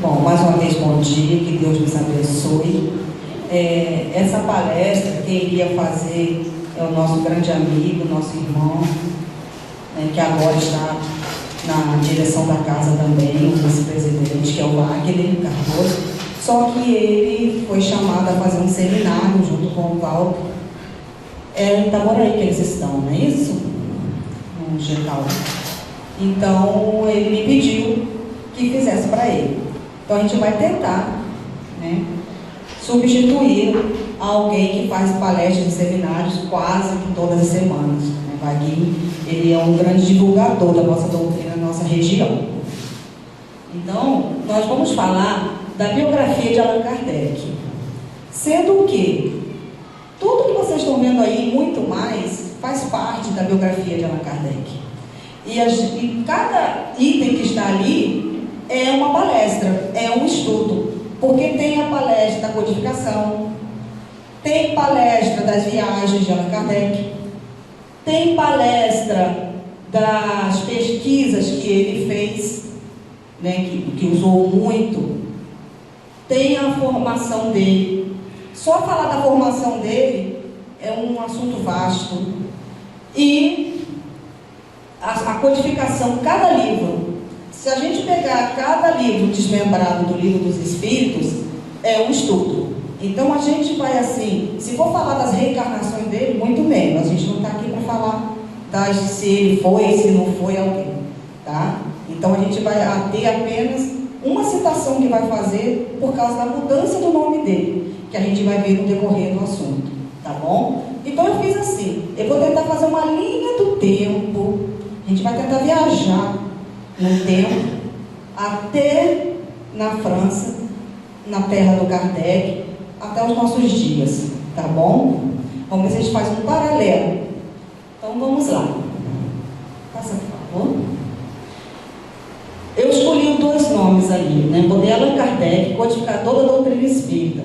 Bom, mais uma vez, bom dia, que Deus nos abençoe. Essa palestra, quem iria fazer é o nosso grande amigo, nosso irmão, que agora está na direção da casa também, o vice-presidente, que é o Wagner Cardoso. Só que ele foi chamado a fazer um seminário junto com o Paulo. Em Itaboraí que eles estão, não é isso? No Getal. Então, ele me pediu que fizesse para ele. Então, a gente vai tentar, substituir alguém que faz palestras e seminários quase que todas as semanas. Vaguinho, ele é um grande divulgador da nossa doutrina, da nossa região. Então, nós vamos falar da biografia de Allan Kardec. Sendo que tudo que vocês estão vendo aí, muito mais, faz parte da biografia de Allan Kardec. E cada item que está ali é uma palestra, é um estudo. Porque tem a palestra da codificação, tem palestra das viagens de Allan Kardec, tem palestra das pesquisas que ele fez, que usou muito, tem a formação dele. Só falar da formação dele é um assunto vasto. E a codificação, cada livro, se a gente pegar cada livro desmembrado do Livro dos Espíritos, é um estudo. Então a gente vai assim, se for falar das reencarnações dele, muito bem, a gente não está aqui para falar se ele foi, se não foi alguém, tá? Então a gente vai ter apenas uma citação que vai fazer por causa da mudança do nome dele, que a gente vai ver no decorrer do assunto, tá bom? Então eu fiz assim, eu vou tentar fazer uma linha do tempo, a gente vai tentar viajar no tempo até na França, na terra do Kardec, até os nossos dias, tá bom? Vamos ver se a gente faz um paralelo. Então vamos lá. Passa, por favor. Eu escolhi dois nomes ali, Botei Allan Kardec, codificador da doutrina espírita.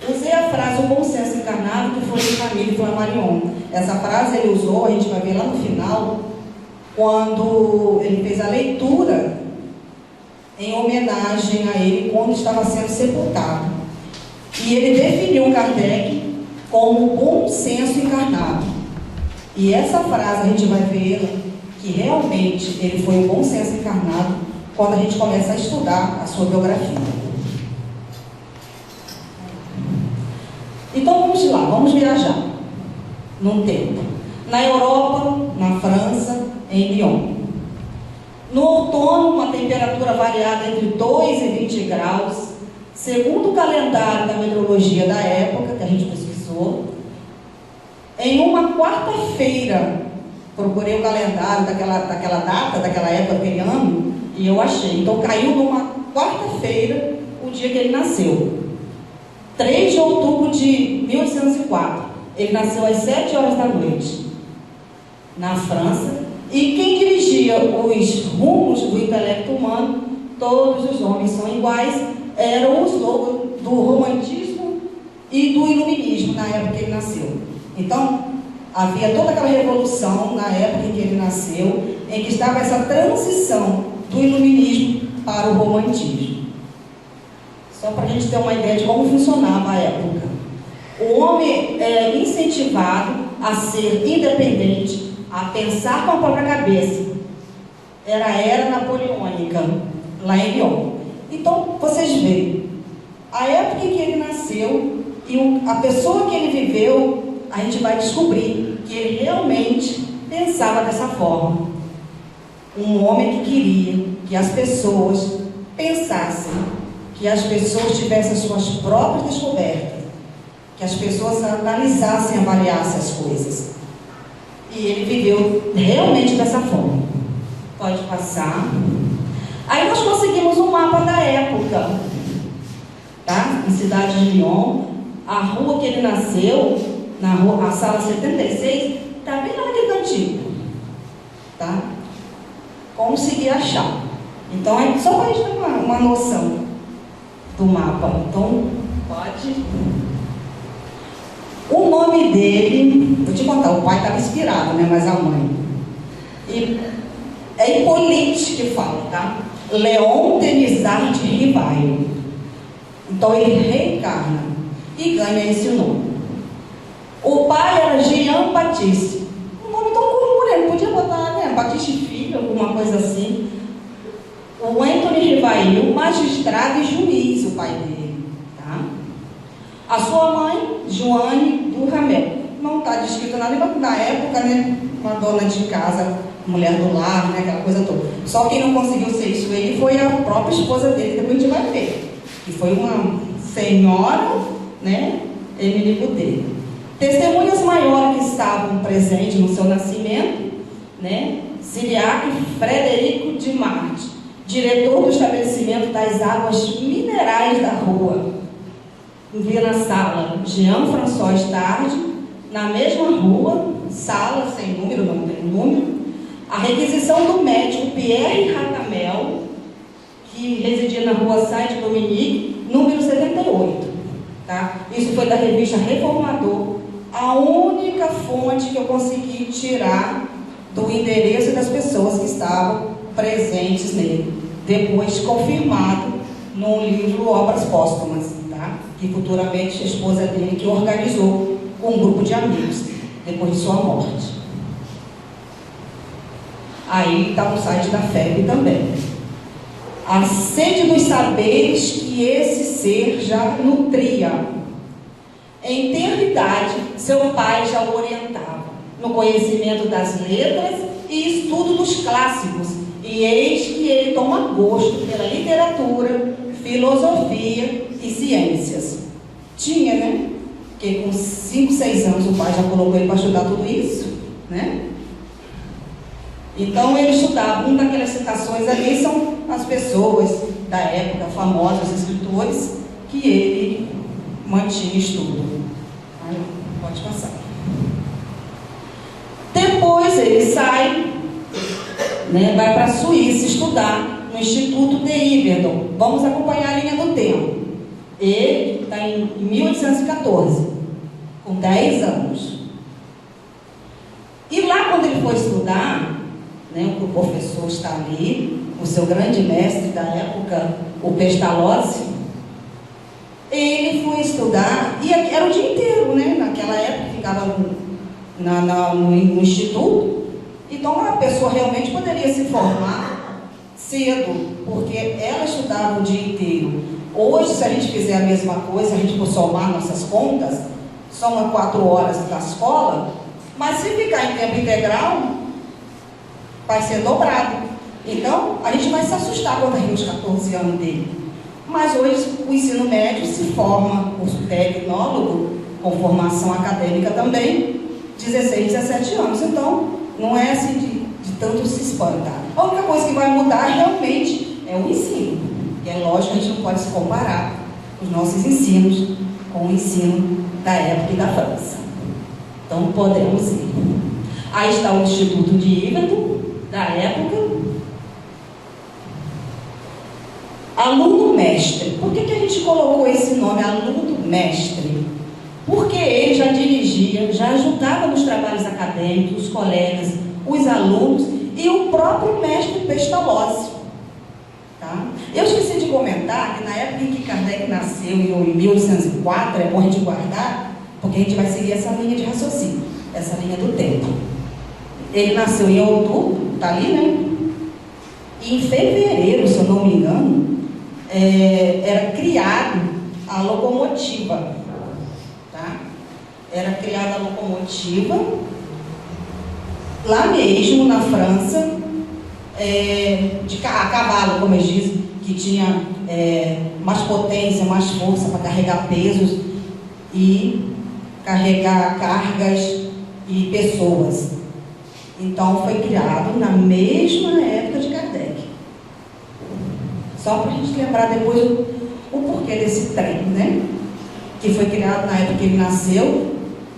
Usei a frase o bom senso encarnado, que foi de Camille Flammarion. Essa frase ele usou, a gente vai ver lá no final, quando ele fez a leitura em homenagem a ele quando estava sendo sepultado. E ele definiu Kardec como bom senso encarnado. E essa frase a gente vai ver que realmente ele foi o bom senso encarnado quando a gente começa a estudar a sua biografia. Então vamos lá, vamos viajar num tempo. Na Europa, na França, em Lyon. No outono, uma temperatura variada entre 2 e 20 graus, segundo o calendário da meteorologia da época, que a gente pesquisou. Em uma quarta-feira, procurei o calendário daquela data, daquela época, daquele ano, e eu achei. Então caiu numa quarta-feira o dia que ele nasceu. 3 de outubro de 1804. Ele nasceu às 7 horas da noite, na França. E quem dirigia os rumos do intelecto humano, todos os homens são iguais, eram os logos do romantismo e do iluminismo na época que ele nasceu. Então, havia toda aquela revolução na época em que ele nasceu, em que estava essa transição do iluminismo para o romantismo. Só para a gente ter uma ideia de como funcionava a época. O homem é incentivado a ser independente, a pensar com a própria cabeça. Era a era napoleônica, lá em Lyon. Então, vocês veem, a época em que ele nasceu e a pessoa que ele viveu, a gente vai descobrir que ele realmente pensava dessa forma. Um homem que queria que as pessoas pensassem, que as pessoas tivessem as suas próprias descobertas, que as pessoas analisassem, avaliassem as coisas. E ele viveu realmente dessa forma. Pode passar. Aí nós conseguimos um mapa da época, tá? Em cidade de Lyon, a rua que ele nasceu, a sala 76, está bem lá naquele cantinho, tá? Consegui achar. Então, é só para a gente ter uma noção do mapa. Então, pode. O nome dele, vou te contar, o pai estava inspirado, mas a mãe. E é Hippolyte que fala, tá? Leon Denizar de Rivaio. Então ele reencarna e ganha esse nome. O pai era Jean Batiste. Um nome tão comum, né? Ele podia botar, né, Batiste Filho, alguma coisa assim. O Anthony Rivaio, magistrado e juiz, o pai dele. Tá? A sua mãe, Joane do Ramel. Não está descrito nada, mas na época, né, uma dona de casa, mulher do lar, né, aquela coisa toda. Só quem não conseguiu ser isso ele foi a própria esposa dele, depois a gente vai ver. Que foi uma senhora, né, Emily Boudet. Testemunhas maiores que estavam presentes no seu nascimento, né, Siriac Frederico de Marte, diretor do estabelecimento das águas minerais da rua. Vi na sala Jean-François Tarde, na mesma rua, sala sem número, não tem número, a requisição do médico Pierre Ratamel, que residia na rua Saint-Dominique, número 78. Tá? Isso foi da revista Reformador, a única fonte que eu consegui tirar do endereço das pessoas que estavam presentes nele. Depois confirmado no livro Obras Póstumas, tá? Que futuramente a esposa dele que organizou com um grupo de amigos, depois de sua morte. Aí está no site da FEB também. A sede dos saberes que esse ser já nutria. Em tenra idade, seu pai já o orientava no conhecimento das letras e estudo dos clássicos. E eis que ele toma gosto pela literatura, filosofia e ciências. Tinha, né? Porque com 5, 6 anos o pai já colocou ele para estudar tudo isso, né? Então ele estudava. Uma daquelas citações ali são as pessoas da época, famosos escritores, que ele mantinha estudo. Aí, pode passar. Depois ele sai, né, vai para a Suíça estudar no Instituto de Yverdon. Vamos acompanhar a linha do tempo. Ele está em 1814, com 10 anos. E lá, quando ele foi estudar, né, o professor está ali, o seu grande mestre da época, o Pestalozzi, ele foi estudar, e era o dia inteiro, né? Naquela época ficava no instituto. Então a pessoa realmente poderia se formar cedo, porque ela estudava o dia inteiro. Hoje, se a gente fizer a mesma coisa, se a gente for somar nossas contas, são 4 horas na escola, mas se ficar em tempo integral, vai ser dobrado. Então, a gente vai se assustar quando tem os 14 anos dele. Mas hoje o ensino médio se forma, o tecnólogo, com formação acadêmica também, 16, 17 anos. Então, não é assim de tanto se espantar. A única coisa que vai mudar realmente é o ensino. E é lógico que a gente não pode se comparar os nossos ensinos com o ensino da época e da França. Então, podemos ir. Aí está o Instituto de Yverdon, da época. Aluno mestre. Por que a gente colocou esse nome, aluno mestre? Porque ele já dirigia, já ajudava nos trabalhos acadêmicos, os colegas, os alunos e o próprio mestre Pestalozzi. Tá? Eu esqueci de comentar que na época em que Kardec nasceu, em 1804, é bom a gente guardar, porque a gente vai seguir essa linha de raciocínio, essa linha do tempo. Ele nasceu em outubro, tá ali, né? E em fevereiro, se eu não me engano, era criado a locomotiva. Tá? Era criada a locomotiva lá mesmo na França, a cavalo, como eles dizem, que tinha mais potência, mais força para carregar pesos e carregar cargas e pessoas. Então foi criado na mesma época de Kardec. Só para a gente lembrar depois o porquê desse trem, né? Que foi criado na época que ele nasceu.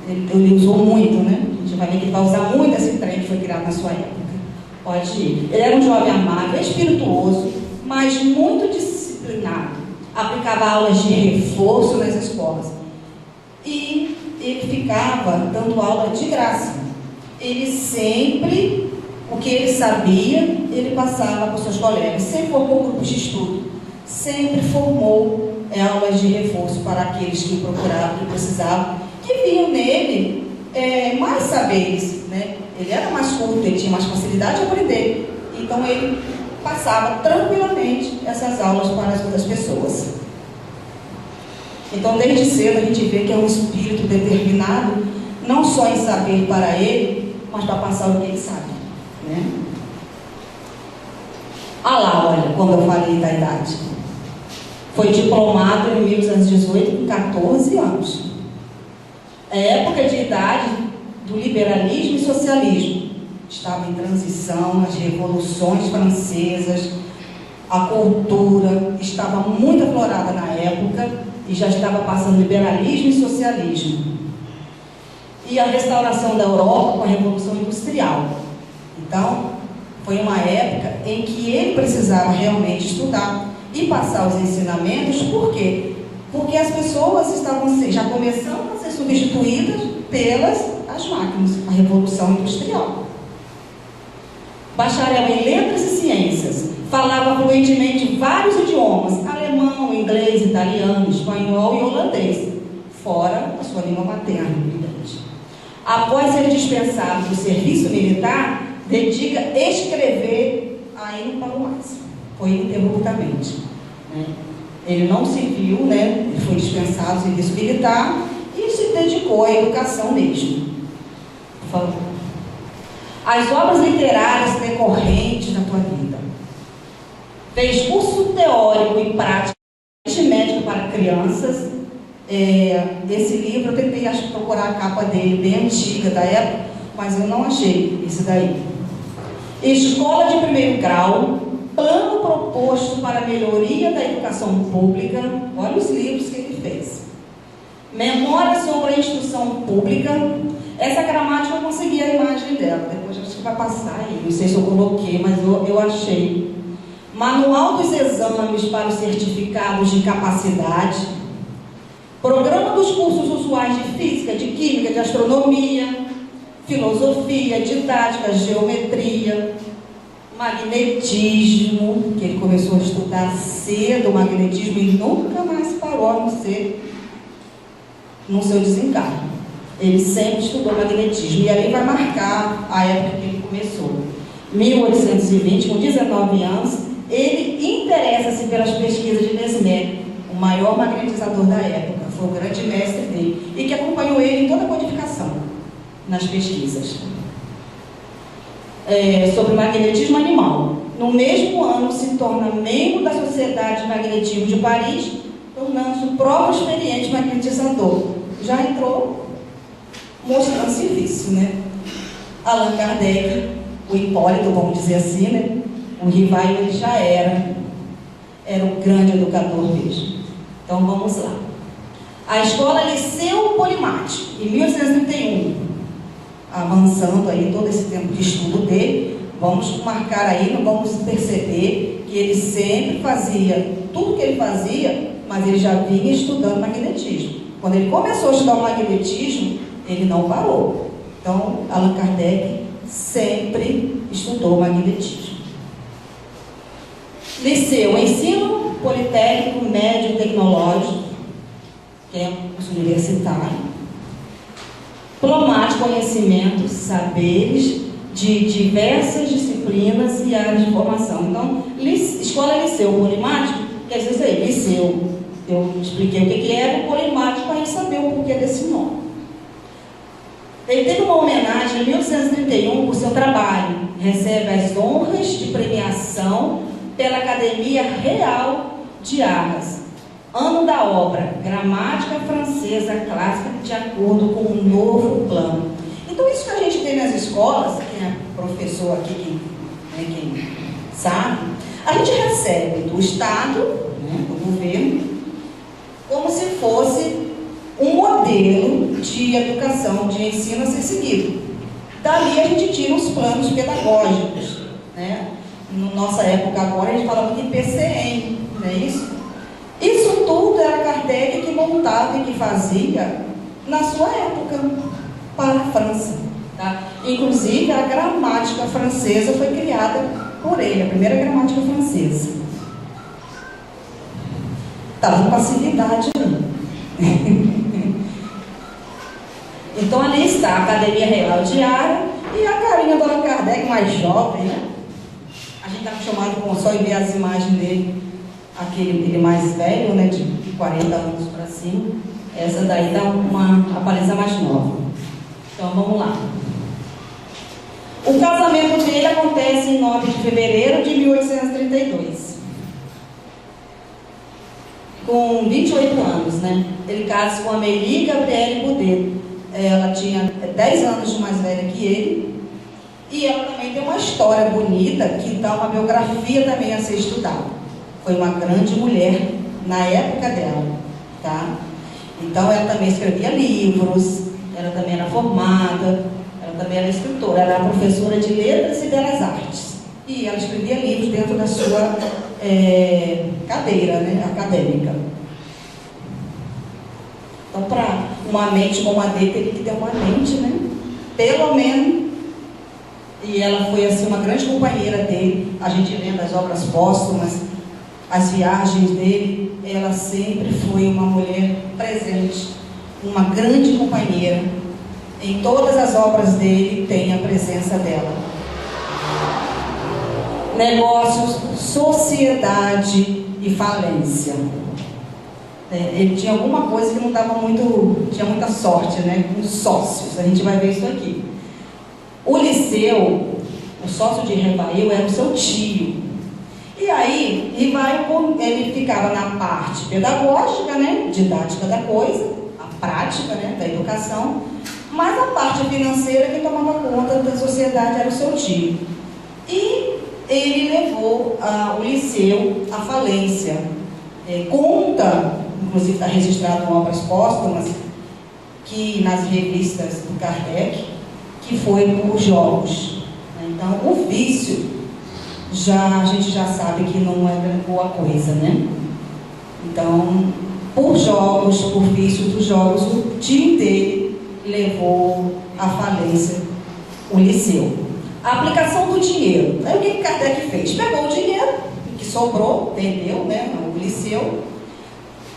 Ele usou muito, né? A gente vai ver que ele vai usar muito esse trem que foi criado na sua época. Pode ir. Ele era um jovem amável, espirituoso, mas muito disciplinado. Aplicava aulas de reforço nas escolas. E ele ficava dando aula de graça. Ele sempre O que ele sabia, ele passava para os seus colegas. Sempre formou grupos de estudo, sempre formou aulas de reforço para aqueles que procuravam, que precisavam, que viam nele mais saberes, né? Ele era mais culto, ele tinha mais facilidade de aprender. Então ele passava tranquilamente essas aulas para as outras pessoas. Então desde cedo a gente vê que é um espírito determinado, não só em saber para ele, mas para passar o que ele sabe, né? Ah lá, olha, quando eu falei da idade. Foi diplomado em 1918 com 14 anos. É época de idade do liberalismo e socialismo. Estava em transição, as revoluções francesas, a cultura estava muito aflorada na época e já estava passando liberalismo e socialismo. E a restauração da Europa com a Revolução Industrial. Então, foi uma época em que ele precisava realmente estudar e passar os ensinamentos. Por quê? Porque as pessoas estavam já começando a ser substituídas pelas máquinas, a Revolução Industrial. Bacharel em Letras e Ciências, falava fluentemente vários idiomas, alemão, inglês, italiano, espanhol e holandês, fora a sua língua materna. Após ser dispensado do serviço militar, dedica a escrever, aí não parou mais, foi ininterruptamente. Ele não se viu, né? Ele foi dispensado do serviço militar e se dedicou à educação mesmo. Por favor. As obras literárias decorrentes da tua vida. Fez curso teórico e prático de médico para crianças. Esse livro eu tentei procurar a capa dele, bem antiga da época, mas eu não achei esse daí. Escola de primeiro grau, plano proposto para a melhoria da educação pública. Olha os livros que ele fez. Memória sobre a instrução pública. Essa gramática eu consegui a imagem dela, depois acho que vai passar aí, não sei se eu coloquei, mas eu achei. Manual dos exames para os certificados de capacidade. Programa dos cursos usuais de física, de química, de astronomia, filosofia, didática, geometria, magnetismo, que ele começou a estudar cedo o magnetismo e nunca mais parou, a não ser no seu desencargo. Ele sempre estudou magnetismo e ali vai marcar a época que ele começou. 1820, com 19 anos, ele interessa-se pelas pesquisas de Mesmer, o maior magnetizador da época, foi o grande mestre dele, e que acompanhou ele em toda a codificação, nas pesquisas. Sobre magnetismo animal. No mesmo ano, se torna membro da Sociedade de Magnetismo de Paris, tornando-se o próprio experiente magnetizador. Já entrou mostrando serviço, né? Allan Kardec, o Hipólito, vamos dizer assim, né? O Rivaio, ele já era o grande educador mesmo. Então vamos lá. A escola Liceu Polimático, em 1831, avançando aí todo esse tempo de estudo dele, vamos marcar aí, não vamos perceber que ele sempre fazia tudo que ele fazia, mas ele já vinha estudando magnetismo. Quando ele começou a estudar o magnetismo, ele não parou. Então, Allan Kardec sempre estudou magnetismo. Liceu, ensino politécnico, médio, tecnológico, que é um curso universitário. Diplomático, conhecimentos, saberes de diversas disciplinas e áreas de formação. Então, escola liceu polimático, quer dizer isso aí, liceu. Eu expliquei o que era o polimático para a gente saber o porquê desse nome. Ele teve uma homenagem em 1831 por seu trabalho. Recebe as honras de premiação pela Academia Real de Arras. Ano da obra, Gramática Francesa Clássica de acordo com um novo plano. Então, isso que a gente tem nas escolas, quem é professor aqui, quem sabe, a gente recebe do Estado, do governo, como se fosse um modelo de educação, de ensino a ser seguido. Dali a gente tira os planos pedagógicos, né? Na nossa época agora a gente fala muito em PCM, não é isso? Isso tudo era Kardec que montava e que fazia na sua época para a França. Tá? Inclusive, a gramática francesa foi criada por ele, a primeira gramática francesa. Estava em passividade aí. Então, ali está a Academia Real Diária e a carinha do Allan Kardec, mais jovem, né? A gente está acostumado com só ver as imagens dele, ele mais velho, né, de 40 anos para cima. Essa daí dá uma aparência mais nova. Então, vamos lá. O casamento dele acontece em 9 de fevereiro de 1832. Com 28 anos, né? Ele casa com a Amélie Gabrielle Boudet. Ela tinha 10 anos mais velha que ele. E ela também tem uma história bonita, que dá uma biografia também a ser estudada. Foi uma grande mulher na época dela, tá? Então, ela também escrevia livros, ela também era formada, ela também era escritora, ela era professora de letras e belas artes. E ela escrevia livros dentro da sua cadeira, né, acadêmica. Então, para uma mente como a dele, teria que ter uma mente, né? Pelo menos. E ela foi, assim, uma grande companheira dele. A gente lendo as obras póstumas, as viagens dele, ela sempre foi uma mulher presente, uma grande companheira. Em todas as obras dele tem a presença dela. Negócios, sociedade e falência. Ele tinha alguma coisa que não dava muito, tinha muita sorte, né? Com sócios, a gente vai ver isso aqui. O Liceu, o sócio de Rivail, era o seu tio. E aí, Rivail, ele ficava na parte pedagógica, né? Didática da coisa, a prática, né? Da educação, mas a parte financeira, quem tomava conta da sociedade era o seu tio. E ele levou o Liceu à falência. Conta, inclusive está registrado em obras póstumas, que nas revistas do Kardec, que foi por jogos. Então, o vício, a gente já sabe que não é boa coisa, né? Então, por jogos, por vício dos jogos, o time dele levou à falência o Liceu. A aplicação do dinheiro. Aí o que Kardec fez? Pegou o dinheiro que sobrou, vendeu, né, o Liceu.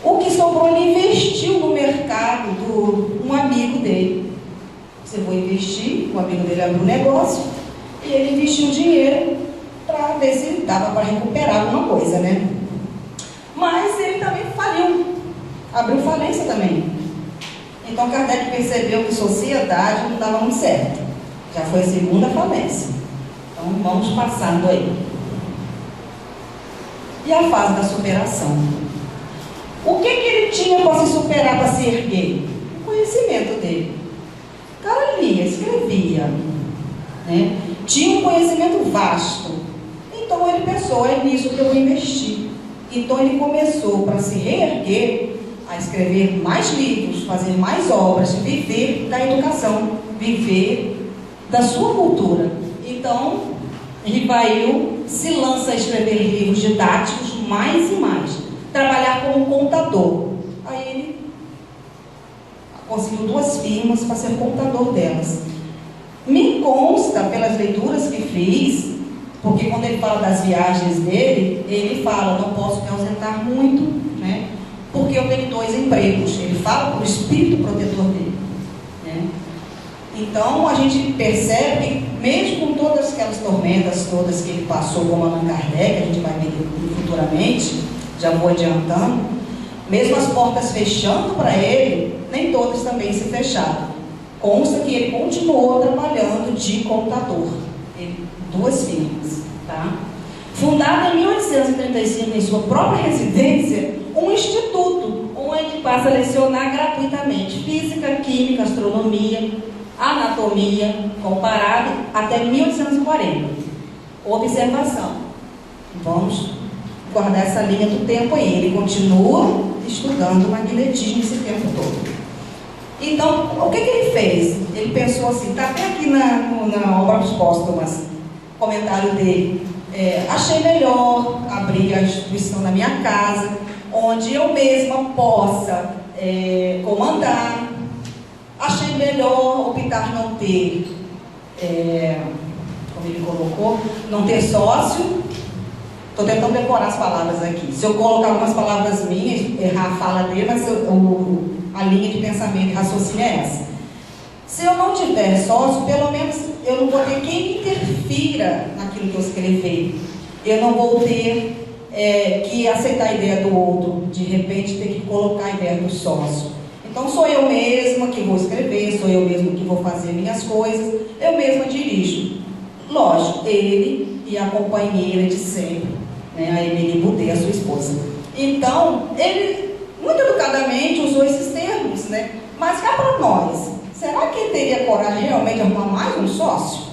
O que sobrou ele investiu no mercado um amigo dele. Você foi investir, o amigo dele abriu um negócio e ele investiu dinheiro para ver se dava para recuperar alguma coisa, né? Mas ele também faliu, abriu falência também. Então Kardec percebeu que sociedade não dava muito certo. Já foi a segunda falência. Então vamos passando aí. E a fase da superação. O que ele tinha para se superar, para se erguer? O conhecimento dele. O cara lia, escrevia, né? Tinha um conhecimento vasto. Então ele pensou, é nisso que eu vou investir. Então ele começou, para se reerguer, a escrever mais livros, fazer mais obras, viver da educação, viver da sua cultura. Então, Rivail se lança a escrever livros didáticos mais e mais, trabalhar como contador. Aí ele conseguiu 2 firmas para ser contador delas. Me consta, pelas leituras que fiz, porque quando ele fala das viagens dele, ele fala, não posso me ausentar muito, né? Porque eu tenho 2 empregos. Ele fala para o espírito protetor dele, né? Então a gente percebe que mesmo com todas aquelas tormentas todas que ele passou como Allan Kardec, a gente vai ver futuramente, já vou adiantando, mesmo as portas fechando para ele, nem todas também se fecharam. Consta que ele continuou trabalhando de contador, 2 firmas, tá? Fundado em 1835 em sua própria residência, um instituto onde passa a lecionar gratuitamente física, química, astronomia, anatomia comparada até 1840. Observação. Vamos guardar essa linha do tempo aí. Ele continua estudando magnetismo esse tempo todo. Então, o que ele fez? Ele pensou assim, está até aqui na obra dos póstumas, comentário dele. Achei melhor abrir a instituição na minha casa, onde eu mesma possa comandar. Achei melhor optar não ter como ele colocou, não ter sócio. Estou tentando decorar as palavras aqui. Se eu colocar algumas palavras minhas, errar a fala dele, mas a linha de pensamento e raciocínio é essa. Se eu não tiver sócio, pelo menos eu não vou ter quem interfira naquilo que eu escrever. Eu não vou ter que aceitar a ideia do outro, de repente ter que colocar a ideia do sócio. Então sou eu mesma que vou escrever, sou eu mesma que vou fazer minhas coisas, eu mesma dirijo. Lógico, ele e a companheira de sempre, né, a Emily Boudet, a sua esposa. Então, ele muito educadamente usou esses termos, né? Mas cá para nós, será que ele teria coragem realmente de arrumar mais um sócio?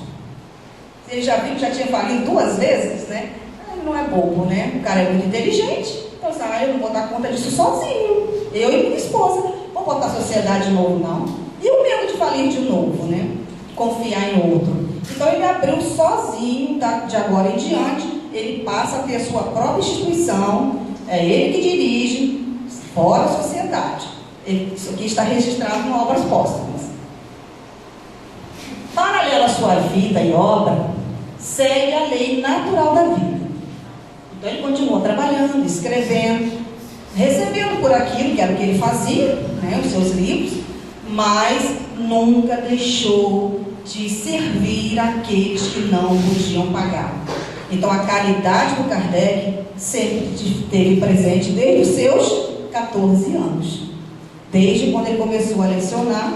Ele já viu que já tinha falido 2 vezes, né? Ele não é bobo, né? O cara é muito inteligente. Então, eu não vou dar conta disso sozinho. Eu e minha esposa. Vou botar a sociedade de novo, não. E o medo de falir de novo, né? Confiar em outro. Então, ele abriu sozinho, de agora em diante, ele passa a ter a sua própria instituição, é ele que dirige, fora a sociedade. Isso aqui está registrado em Obras Póstumas. Paralela à sua vida e obra, segue a lei natural da vida. Então ele continuou trabalhando, escrevendo, recebendo por aquilo que era o que ele fazia, né, os seus livros, mas nunca deixou de servir aqueles que não podiam pagar. Então a caridade do Kardec sempre esteve presente desde os seus 14 anos. Desde quando ele começou a lecionar,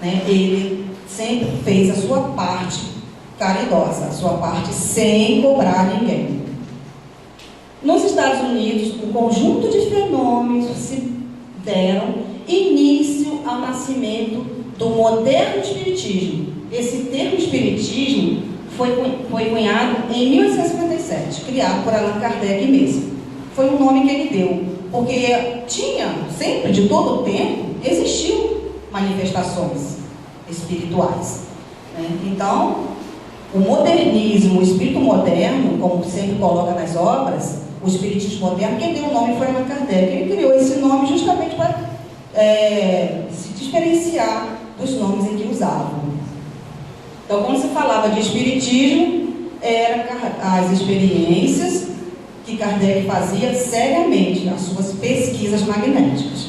né, ele sempre fez a sua parte caridosa, a sua parte sem cobrar ninguém. Nos Estados Unidos, um conjunto de fenômenos se deram início ao nascimento do moderno espiritismo. Esse termo espiritismo foi cunhado em 1857, criado por Allan Kardec mesmo. Foi um nome que ele deu, porque tinha, sempre, de todo o tempo, existiam manifestações espirituais, né? Então, o modernismo, o espírito moderno, como sempre coloca nas obras, o espiritismo moderno, quem deu o nome foi Allan Kardec. Ele criou esse nome justamente para se diferenciar dos nomes em que usavam. Então, quando se falava de espiritismo, eram as experiências que Kardec fazia seriamente nas suas pesquisas magnéticas.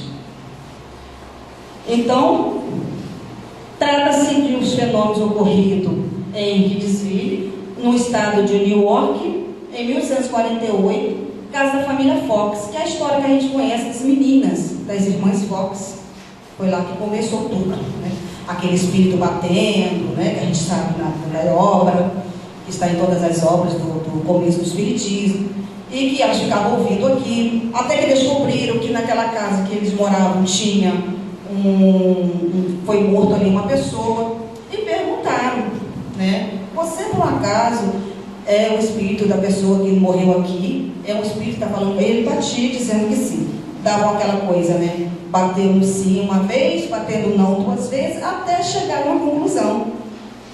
Então, trata-se de uns fenômenos ocorridos em Hillsville, no estado de New York, em 1848, caso da família Fox, que é a história que a gente conhece das meninas, das irmãs Fox. Foi lá que começou tudo, né? Aquele espírito batendo, né, que a gente sabe na obra, que está em todas as obras do começo do espiritismo, e que elas ficavam ouvindo aquilo, até que descobriram que naquela casa que eles moravam tinha foi morto ali uma pessoa, e perguntaram, né, você por um acaso é o espírito da pessoa que morreu aqui? É um espírito que está falando com ele? Batia dizendo que sim. Davam aquela coisa, né? Batendo sim uma vez, batendo não 2 vezes, até chegar a uma conclusão.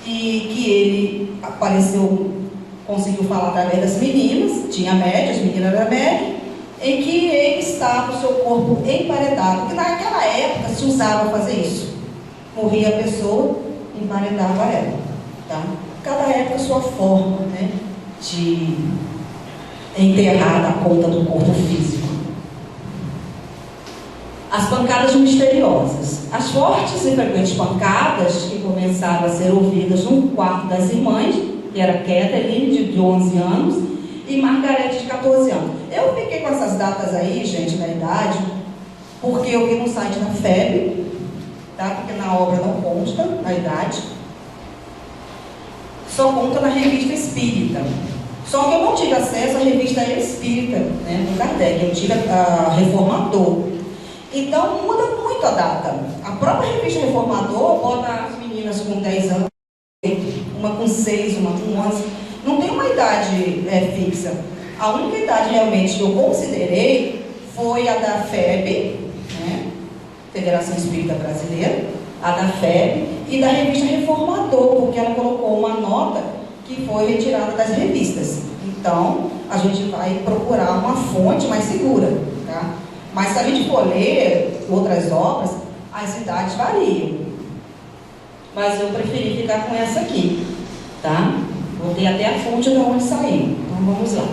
E que ele apareceu, conseguiu falar através das meninas, tinha média, as meninas eram média, em que ele estava o seu corpo emparedado. Porque naquela época se usava fazer isso. Morria a pessoa, emparedava ela. Tá? Cada época a sua forma, né, de enterrar na conta do corpo físico. As pancadas misteriosas. As fortes e frequentes pancadas que começaram a ser ouvidas no quarto das irmãs, que era Kathleen, de 11 anos, e Margarete, de 14 anos. Eu fiquei com essas datas aí, gente, da idade, porque eu vi no site da FEB, tá? Porque na obra não consta a idade, só conta na revista Espírita. Só que eu não tive acesso à revista Espírita, né, do Kardec, eu tive a Reformador. Então muda muito a data. A própria revista Reformador bota as meninas com 10 anos, uma com 6, uma com 11. Não tem uma idade fixa. A única idade realmente que eu considerei foi a da FEB, né, Federação Espírita Brasileira, a da FEB e da revista Reformador, porque ela colocou uma nota que foi retirada das revistas. Então, a gente vai procurar uma fonte mais segura, tá? Mas se a gente for ler outras obras, as idades variam. Mas eu preferi ficar com essa aqui. Tá? Botei até a fonte de onde saiu. Então vamos lá.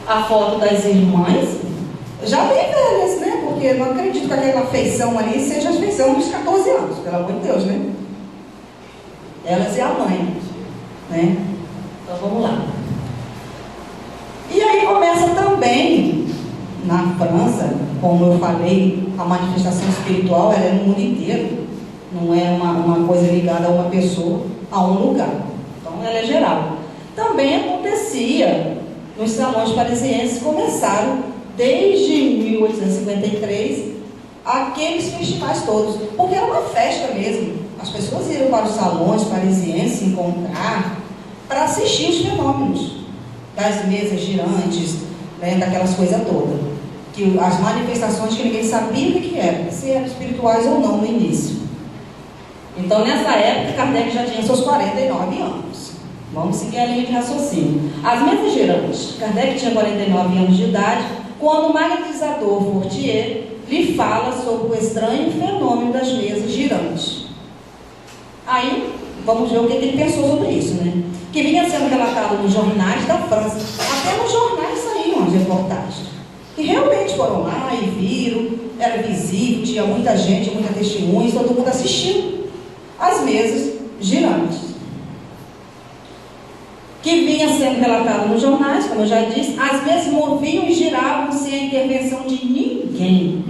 A foto das irmãs, já bem velhas, né? Porque não acredito que aquela feição ali seja a feição dos 14 anos, pelo amor de Deus, né? Elas e a mãe, né? Então vamos lá. E aí começa também, na França, como eu falei, a manifestação espiritual ela é no mundo inteiro. Não é uma coisa ligada a uma pessoa, a um lugar. Então ela é geral. Também acontecia nos salões parisienses, começaram desde 1853 aqueles festivais todos, porque era uma festa mesmo. As pessoas iam para os salões parisienses se encontrar para assistir os fenômenos das mesas girantes, né, daquelas coisas todas, que as manifestações que ninguém sabia o que eram, se eram espirituais ou não no início. Então nessa época Kardec já tinha seus 49 anos. Vamos seguir a linha de raciocínio. As mesas girantes, Kardec tinha 49 anos de idade quando o magnetizador Fortier lhe fala sobre o estranho fenômeno das mesas girantes. Aí vamos ver o que ele pensou sobre isso, né? Que vinha sendo relatado nos jornais da França. Até nos jornais saíam as reportagens. Que realmente foram lá e viram, era visível, tinha muita gente, muita testemunha, todo mundo assistindo as mesas girantes. Que vinha sendo relatado nos jornais, como eu já disse, as mesas moviam e giravam sem a intervenção de ninguém,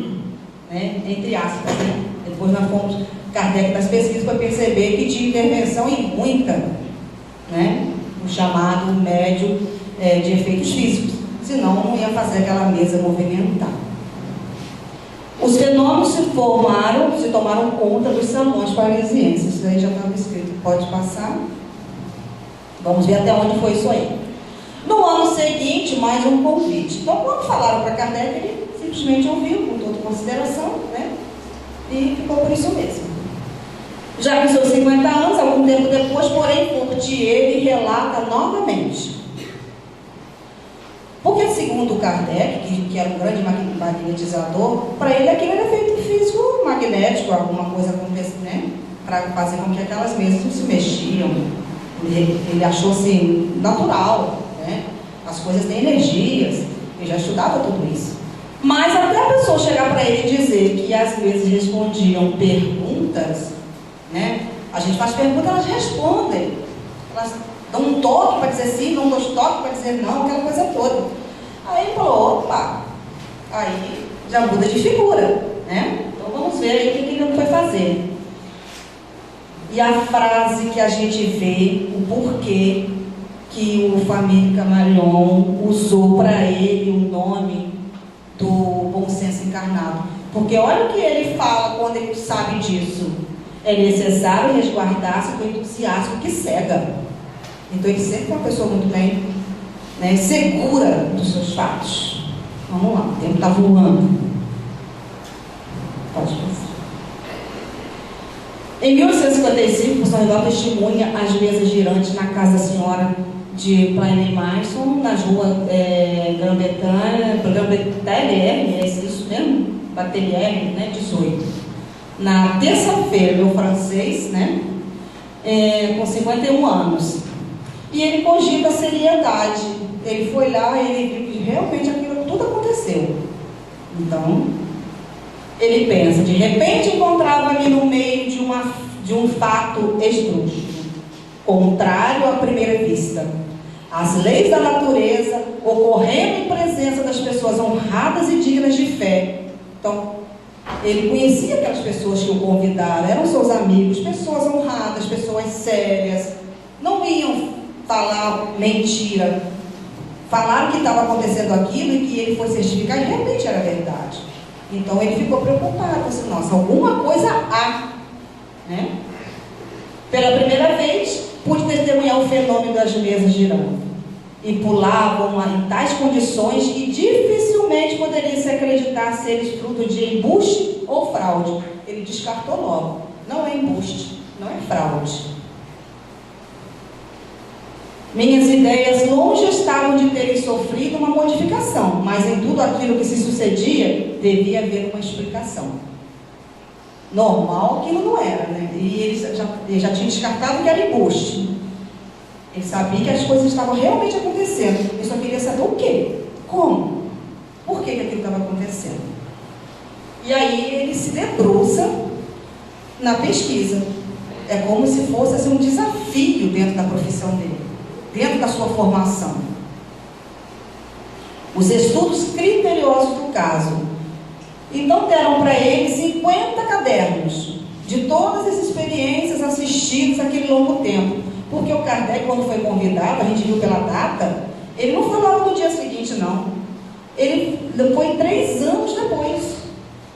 né? Entre aspas, né? Depois nós fomos, Kardec das pesquisas, para perceber que tinha intervenção em muita, né? O chamado médio de efeitos físicos, senão não ia fazer aquela mesa movimentar. Os fenômenos se tomaram conta dos salões parisienses. Isso aí já estava escrito, pode passar. Vamos ver até onde foi isso aí. No ano seguinte, mais um convite. Então, quando falaram para Kardec, ele simplesmente ouviu, com toda consideração, né? E ficou por isso mesmo. Já com seus 50 anos, algum tempo depois, porém, Fortier ele relata novamente. Porque, segundo Kardec, que era um grande magnetizador, para ele aquilo era efeito físico magnético, alguma coisa acontece, né? Para fazer com que aquelas mesas não se mexiam. Ele achou assim, natural, né? As coisas têm energias, ele já estudava tudo isso. Mas até a pessoa chegar para ele e dizer que às vezes respondiam perguntas, né? A gente faz perguntas, elas respondem. Elas dão um toque para dizer sim, dão dois toques para dizer não, aquela coisa toda. Aí ele falou, opa, aí já muda de figura, né? Então vamos ver aí o que ele foi fazer. E a frase que a gente vê, o porquê que o Famille Camarion usou para ele o nome do bom senso encarnado. Porque olha o que ele fala quando ele sabe disso. É necessário resguardar-se do entusiasmo que cega. Então ele sempre é uma pessoa muito bem, né, segura dos seus fatos. Vamos lá, o tempo está voando. Pode passar. Em 1855, São Rival testemunha as mesas girantes na casa da senhora de Plaine-Maisson, nas ruas Grand-Bretagne, é isso mesmo? Batelier, né, 18. Na terça-feira, meu francês, né, com 51 anos. E ele cogita a seriedade. Ele foi lá e ele viu que realmente aquilo tudo aconteceu. Então, ele pensa, de repente encontrava-me no meio de um fato esdrúxulo, contrário à primeira vista. As leis da natureza ocorrendo em presença das pessoas honradas e dignas de fé. Então, ele conhecia aquelas pessoas que o convidaram, eram seus amigos, pessoas honradas, pessoas sérias, não iam falar mentira, falaram que estava acontecendo aquilo e que ele foi certificar e realmente era verdade. Então ele ficou preocupado, assim, nossa, alguma coisa há, né? Pela primeira vez, pude testemunhar o fenômeno das mesas girando. E pulavam em tais condições que dificilmente poderia se acreditar se eles fruto de embuste ou fraude. Ele descartou logo. Não é embuste, não é fraude. Minhas ideias longe estavam de terem sofrido uma modificação, mas em tudo aquilo que se sucedia, devia haver uma explicação. Normal aquilo não era, né? E ele já tinha descartado que era embuste. Ele sabia que as coisas estavam realmente acontecendo. Ele só queria saber o quê? Como? Por que aquilo estava acontecendo? E aí ele se debruça na pesquisa. É como se fosse assim, um desafio dentro da profissão dele, dentro da sua formação. Os estudos criteriosos do caso. Então deram para ele 50 cadernos de todas as experiências assistidas naquele longo tempo. Porque o Kardec, quando foi convidado, a gente viu pela data, ele não foi logo no dia seguinte, não. Ele foi 3 anos depois.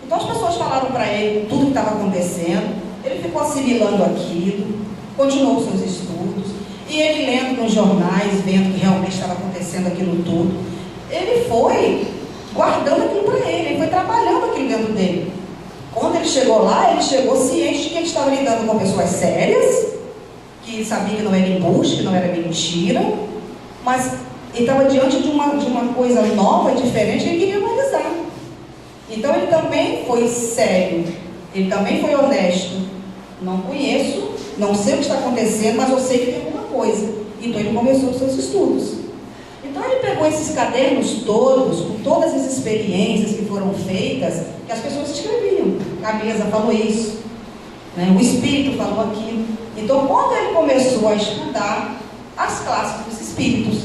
Então as pessoas falaram para ele tudo que estava acontecendo, ele ficou assimilando aquilo, continuou seus estudos, e ele lendo nos jornais, vendo que realmente estava acontecendo aquilo tudo, ele foi guardando aquilo para ele foi trabalhando aquilo dentro dele. Quando ele chegou lá, ele chegou ciente de que ele estava lidando com pessoas sérias, que sabia que não era embuste, que não era mentira, mas ele estava diante de uma coisa nova e diferente que ele queria analisar. Então ele também foi sério, ele também foi honesto. Não conheço, não sei o que está acontecendo, mas eu sei que tem alguma coisa. Então ele começou os seus estudos. Então ele pegou esses cadernos todos, com todas as experiências que foram feitas, que as pessoas escreviam. A mesa falou isso, né? O espírito falou aquilo. Então quando ele começou a estudar as classes dos espíritos,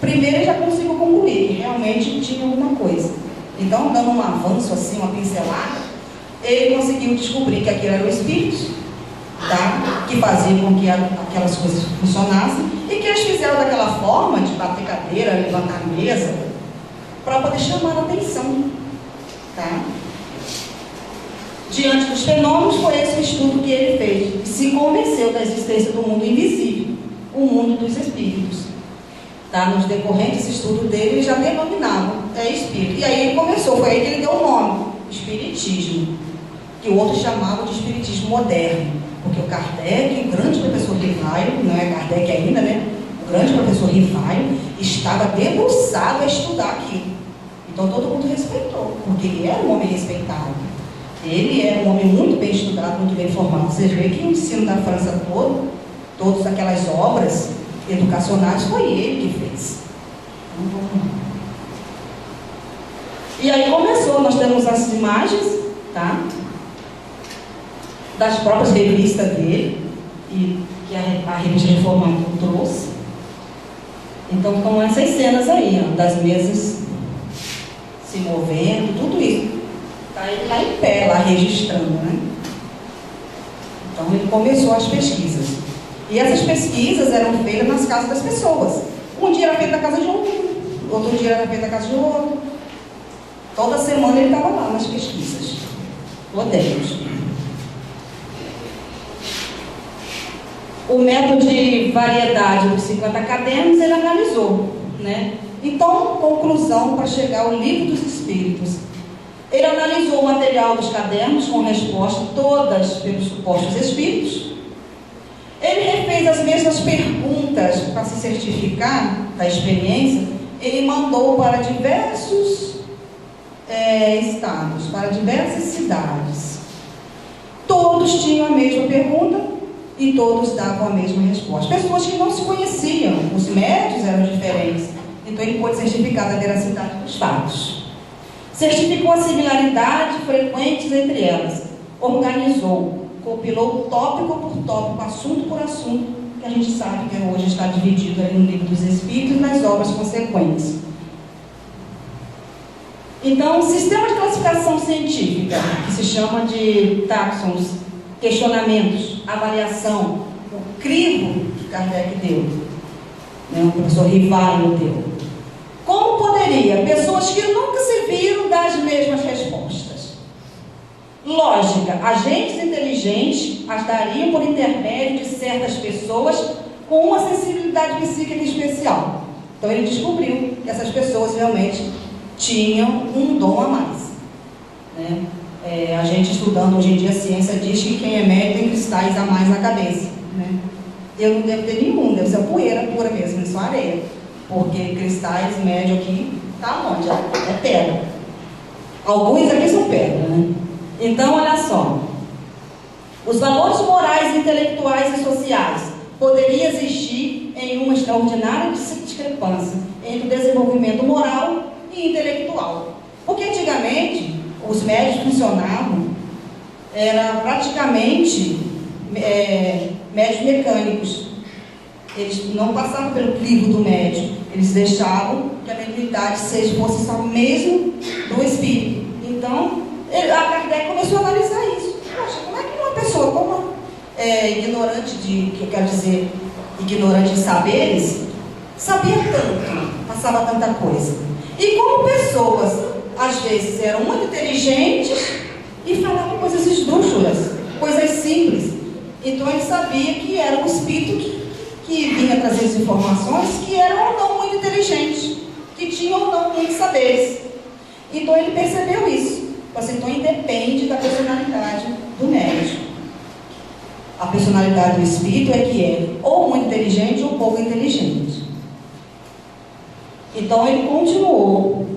primeiro ele já conseguiu concluir que realmente tinha alguma coisa. Então, dando um avanço assim, uma pincelada, ele conseguiu descobrir que aquilo era o espírito, tá? Que fazia com que aquelas coisas funcionassem, e que eles fizeram daquela forma de bater cadeira, levantar mesa, para poder chamar a atenção, tá? Diante dos fenômenos, foi esse o estudo que ele fez, e se convenceu da existência do mundo invisível, o mundo dos espíritos. Tá? Nos decorrentes estudos dele, ele já denominava espírito. E aí ele começou, foi aí que ele deu o nome, espiritismo, que o outro chamava de espiritismo moderno, porque o Kardec, o grande professor Rivaio, não é Kardec ainda, né? O grande professor Rivaio estava debruçado a estudar aquilo. Então todo mundo respeitou, porque ele era um homem respeitado. Ele era um homem muito bem estudado, muito bem formado. Vocês veem que o ensino da França todo, todas aquelas obras educacionais, foi ele que fez. E aí começou, nós temos as imagens, tá? Das próprias revistas dele, e que a revista Reformador trouxe. Então estão essas cenas aí, ó, das mesas se movendo, tudo isso. Está ele lá em pé, lá registrando, né? Então ele começou as pesquisas. E essas pesquisas eram feitas nas casas das pessoas. Um dia era feito na casa de um, outro dia era feito na casa de outro. Toda semana ele estava lá nas pesquisas. Podemos. O método de variedade dos 50 cadernos ele analisou, né? Então, conclusão para chegar ao livro dos espíritos. Ele analisou o material dos cadernos com respostas todas pelos supostos espíritos. Ele refez as mesmas perguntas para se certificar da experiência. Ele mandou para diversos estados, para diversas cidades. Todos tinham a mesma pergunta e todos davam a mesma resposta. Pessoas que não se conheciam, os médios eram diferentes. Então ele pôde certificar da veracidade dos fatos. Certificou a similaridade frequentes entre elas. Organizou, compilou tópico por tópico, assunto por assunto, que a gente sabe que hoje está dividido ali no Livro dos Espíritos e nas obras consequentes. Então, o sistema de classificação científica, que se chama de taxons, questionamentos, avaliação, o crivo que Kardec deu, né, o professor Rivaio deu. Como poderia pessoas que nunca se viram dar as mesmas respostas? Lógica, agentes inteligentes as dariam por intermédio de certas pessoas com uma sensibilidade psíquica especial. Então ele descobriu que essas pessoas realmente tinham um dom a mais, né? A gente estudando hoje em dia a ciência diz que quem é médico tem cristais a mais na cabeça, né? Eu não devo ter nenhum, deve ser poeira pura mesmo, só areia, porque cristais médio aqui tá onde? É pedra. Alguns aqui são pedra, né? Então olha só, os valores morais, intelectuais e sociais poderiam existir em uma extraordinária discrepância entre o desenvolvimento moral e intelectual. Porque antigamente os médios funcionavam, era praticamente médios mecânicos. Eles não passavam pelo crivo do médico, eles deixavam que a mediunidade fosse só mesmo do espírito. Então, a Kardec começou a analisar isso. Poxa, como é que uma pessoa como ignorante ignorante de saberes, sabia tanto, passava tanta coisa? E como pessoas, às vezes, eram muito inteligentes e falavam coisas esdrúxulas, coisas simples. Então ele sabia que era o espírito que vinha trazer as informações, que eram ou não muito inteligentes, que tinham ou não muitos saberes. Então ele percebeu isso. Então independe da personalidade do médium. A personalidade do espírito é que é ou muito inteligente ou pouco inteligente. Então ele continuou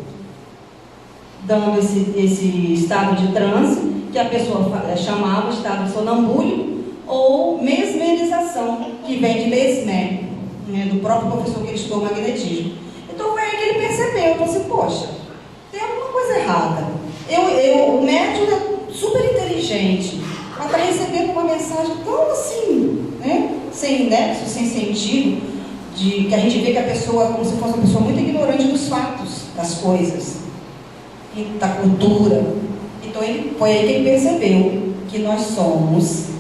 dando esse estado de transe, que a pessoa chamava de estado de sonambúlico, ou mesmerização, que vem de Mesmer, né, do próprio professor que ele estudou magnetismo. Então foi aí que ele percebeu, falou assim, poxa, tem alguma coisa errada. O médium é super inteligente, mas está recebendo uma mensagem tão assim, né, sem nexo, sem sentido, que a gente vê que a pessoa é como se fosse uma pessoa muito ignorante dos fatos, das coisas, da cultura. Então foi aí que ele percebeu que nós somos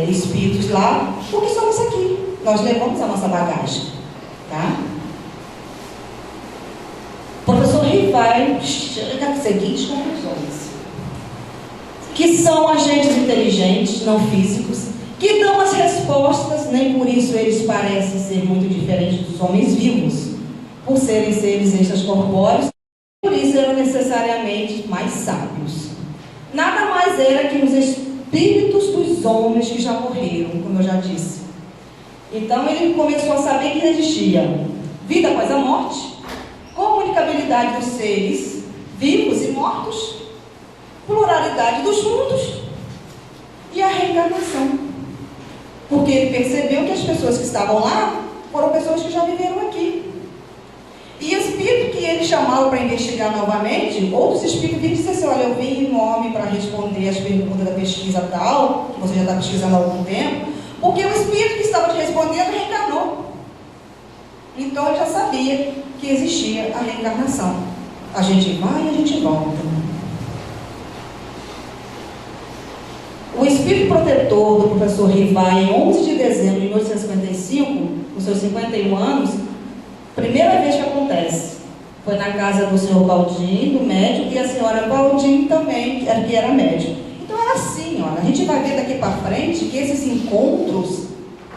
espíritos lá, porque somos aqui. Nós levamos a nossa bagagem, tá? O professor Rivai chega às seguintes conclusões: que são agentes inteligentes, não físicos, que dão as respostas, nem por isso eles parecem ser muito diferentes dos homens vivos, por serem seres extracorpóreos, por isso eram necessariamente mais sábios. Nada mais era que os espíritos dos homens que já morreram, como eu já disse. Então ele começou a saber que existia vida após a morte, comunicabilidade dos seres vivos e mortos, pluralidade dos mundos e a reencarnação. Porque ele percebeu que as pessoas que estavam lá foram pessoas que já viveram aqui. E espírito que ele chamava para investigar novamente, outros espíritos vinham e disseram assim, olha, eu vim um homem para responder as perguntas da pesquisa tal, que você já está pesquisando há algum tempo, porque o espírito que estava te respondendo reencarnou. Então ele já sabia que existia a reencarnação. A gente vai e a gente volta. O espírito protetor do professor Rivai, em 11 de dezembro de 1855, com seus 51 anos, primeira vez que acontece, foi na casa do senhor Baldin, do médico, e a senhora Baldin também, que era médico. Então era assim, olha, a gente vai ver daqui para frente que esses encontros,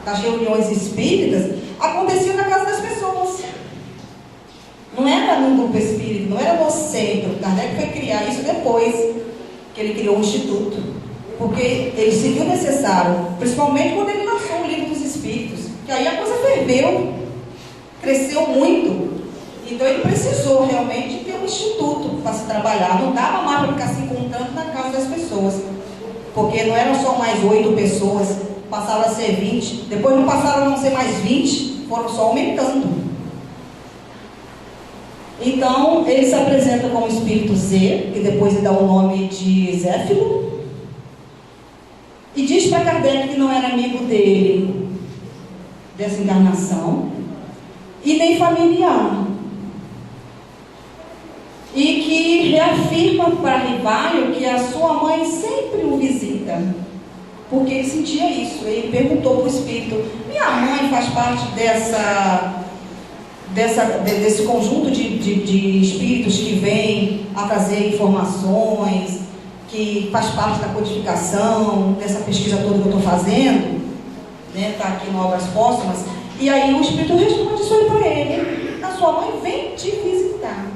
das reuniões espíritas, aconteciam na casa das pessoas. Não era num grupo espírita, não era no centro. Kardec foi criar isso depois que ele criou o Instituto. Porque ele se viu necessário, principalmente quando ele lançou o Livro dos Espíritos, que aí a coisa ferveu, cresceu muito. Então ele precisou realmente ter um instituto para se trabalhar. Não dava mais para ficar se encontrando na casa das pessoas, porque não eram só mais 8 pessoas, passaram a ser 20, depois não passaram a não ser mais 20, foram só aumentando. Então ele se apresenta como espírito Z, que depois ele dá o nome de Zéfiro, e diz para Kardec que não era amigo dele dessa encarnação e nem familiar, e que reafirma para Rivaio que a sua mãe sempre o visita, porque ele sentia isso. Ele perguntou para o espírito, minha mãe faz parte desse conjunto de espíritos que vêm a trazer informações, que faz parte da codificação, dessa pesquisa toda que eu estou fazendo, né, está aqui no Obras Póstumas. E aí o espírito responde isso aí para ele, a sua mãe vem te visitar,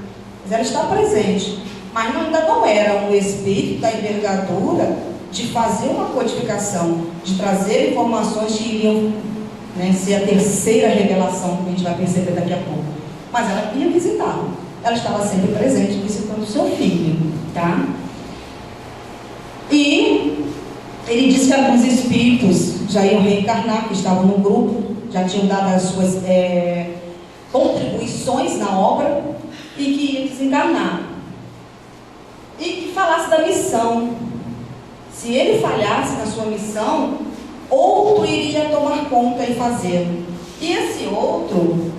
mas ela está presente, mas ainda não era um espírito da envergadura de fazer uma codificação, de trazer informações que iriam, né, ser a terceira revelação, que a gente vai perceber daqui a pouco. Mas ela ia visitá-lo, ela estava sempre presente visitando o seu filho, tá? E ele disse que alguns espíritos já iam reencarnar, que estavam no grupo, já tinham dado as suas contribuições na obra e que ia desencarnar. E que falasse da missão. Se ele falhasse na sua missão, outro iria tomar conta e fazê-lo. E esse outro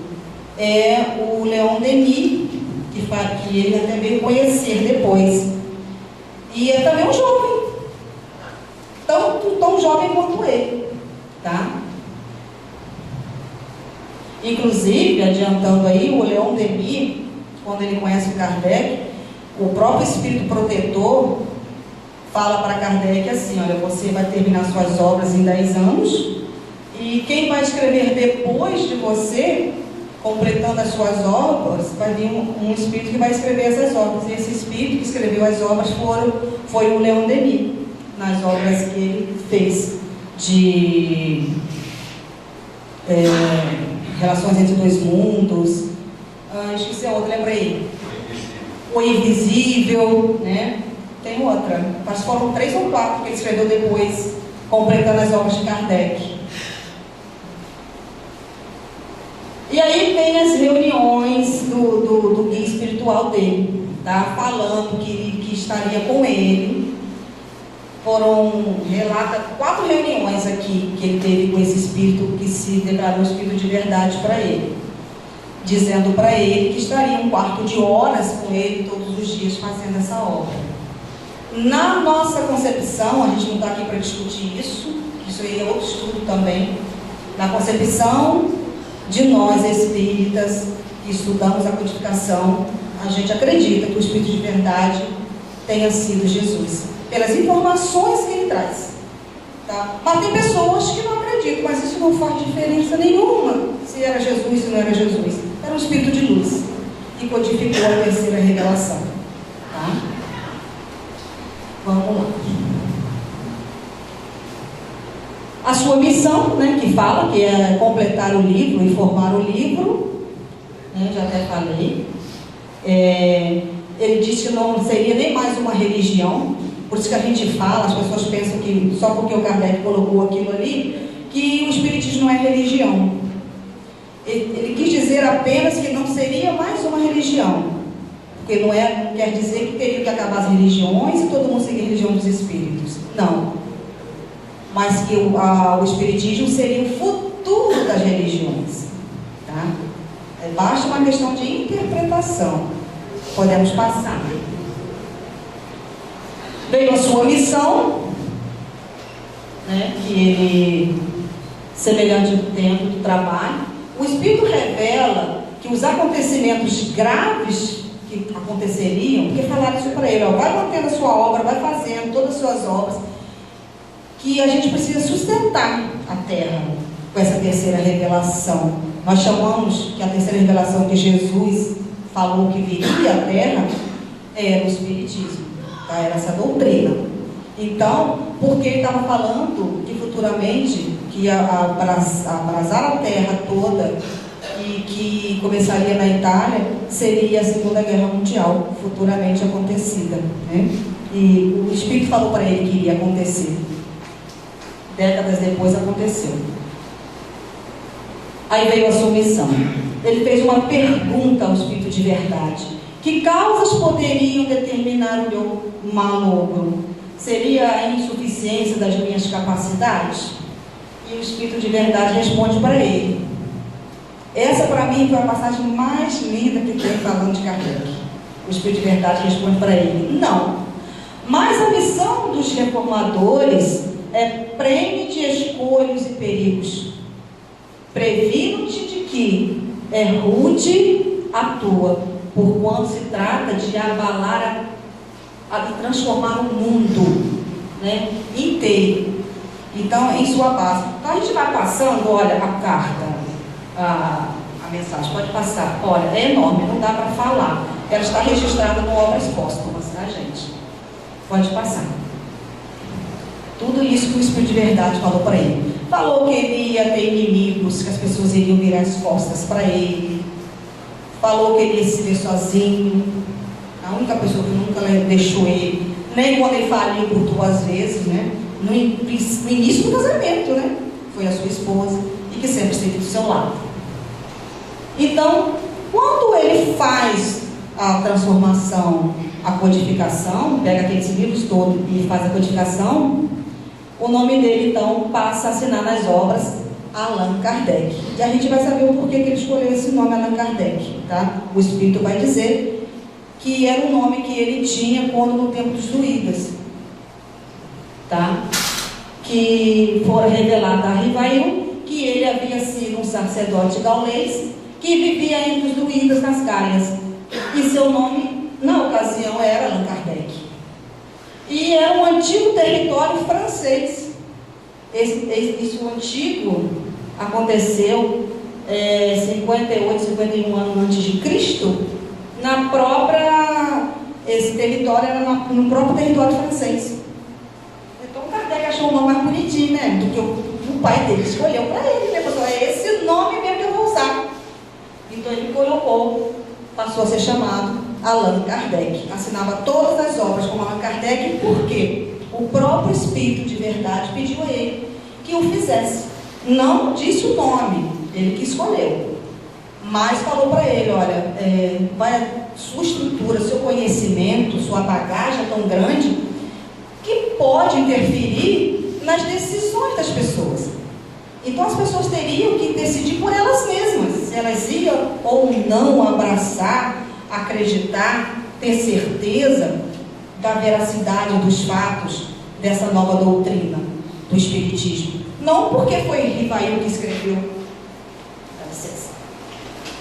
é o Leon Denis, que ele até veio conhecer depois. E é também um jovem, tão jovem quanto ele, tá? Inclusive, adiantando aí, o Leon Denis, quando ele conhece o Kardec, o próprio espírito protetor fala para Kardec assim: olha, você vai terminar suas obras em 10 anos, e quem vai escrever depois de você, completando as suas obras, vai vir um espírito que vai escrever essas obras. E esse espírito que escreveu as obras foi o Leon Denis, nas obras que ele fez de Relações entre Dois Mundos, esqueci a outra, lembrei. O Invisível, né? Tem outra, mas foram 3 ou 4 que ele escreveu depois, completando as obras de Kardec. E aí tem as reuniões do guia espiritual dele, tá? Falando que estaria com ele. Relata 4 reuniões aqui que ele teve com esse espírito que se declarou espírito de verdade para ele, dizendo para ele que estaria um quarto de horas com ele todos os dias fazendo essa obra. Na nossa concepção, a gente não está aqui para discutir isso aí é outro estudo também. Na concepção de nós espíritas que estudamos a codificação, a gente acredita que o espírito de verdade tenha sido Jesus, pelas informações que ele traz, tá? Mas tem pessoas que não acreditam, mas isso não faz diferença nenhuma se era Jesus, se não era Jesus. Era um espírito de luz que codificou a terceira revelação, tá? Vamos lá. A sua missão, né, que fala que é completar o livro e formar o livro, né, já até falei. Ele disse que não seria nem mais uma religião. Por isso que a gente fala, as pessoas pensam que só porque o Kardec colocou aquilo ali, que o espiritismo não é religião. Ele quis dizer apenas que não seria mais uma religião, porque não quer dizer que teriam que acabar as religiões e todo mundo seguir a religião dos espíritos. Não. Mas que o espiritismo seria o futuro das religiões, tá? Basta uma questão de interpretação. Podemos passar. Veio a sua missão, né, que ele, semelhante ao tempo do trabalho, o Espírito revela que os acontecimentos graves que aconteceriam, porque falaram isso para ele, ó, vai mantendo a sua obra, vai fazendo todas as suas obras, que a gente precisa sustentar a Terra com essa terceira revelação. Nós chamamos que a terceira revelação que Jesus falou que viria à Terra era o Espiritismo, tá? Era essa doutrina. Então, porque ele estava falando que futuramente que ia abrasar a Terra toda e que começaria na Itália, seria a Segunda Guerra Mundial, futuramente acontecida, né? E o Espírito falou para ele que iria acontecer. Décadas depois aconteceu. Aí veio a sua missão. Ele fez uma pergunta ao Espírito de verdade: que causas poderiam determinar o meu malogro? Seria a insuficiência das minhas capacidades? E o Espírito de verdade responde para ele. Essa para mim foi a passagem mais linda que tem falando de Kardec. O Espírito de verdade responde para ele: não. Mas a missão dos reformadores é prêmio de escolhas e perigos. Previno-te de que é rude a tua, porquanto se trata de abalar e transformar o mundo, né, inteiro. Então, em sua base. Então, a gente vai passando, olha, a carta, a mensagem, pode passar. Olha, é enorme, não dá para falar. Ela está registrada no Obras Póstumas, tá, gente? Pode passar. Tudo isso que o Espírito de verdade falou para ele. Falou que ele ia ter inimigos, que as pessoas iriam virar as costas para ele. Falou que ele ia se ver sozinho. A única pessoa que nunca deixou ele, nem quando ele faliu por 2 vezes, né? No início do casamento, né? Foi a sua esposa. e que sempre esteve do seu lado. Então, quando ele faz a transformação, a codificação, pega aqueles livros todos e faz a codificação, o nome dele então passa a assinar nas obras Allan Kardec. E a gente vai saber o porquê que ele escolheu esse nome Allan Kardec, tá? O Espírito vai dizer que era o nome que ele tinha quando no tempo dos druidas, tá? Que foi revelado a Rivail que ele havia sido um sacerdote gaulês que vivia entre os druidas nas Gaias, e seu nome na ocasião era Allan Kardec, e era um antigo território francês. Isso antigo aconteceu 58, 51 anos antes de Cristo, esse território era no próprio território francês. Então Kardec achou o nome mais bonitinho, né? Do que o pai dele escolheu para ele, né? Falou, é esse nome mesmo que eu vou usar. Então ele colocou, passou a ser chamado Allan Kardec. Assinava todas as obras como Allan Kardec, porque o próprio Espírito de verdade pediu a ele que o fizesse. Não disse o nome, ele que escolheu, mas falou para ele, olha, sua estrutura, seu conhecimento, sua bagagem é tão grande que pode interferir nas decisões das pessoas. Então as pessoas teriam que decidir por elas mesmas, se elas iam ou não abraçar, acreditar, ter certeza da veracidade dos fatos dessa nova doutrina do Espiritismo. Não porque foi Rivail que escreveu, dá licença,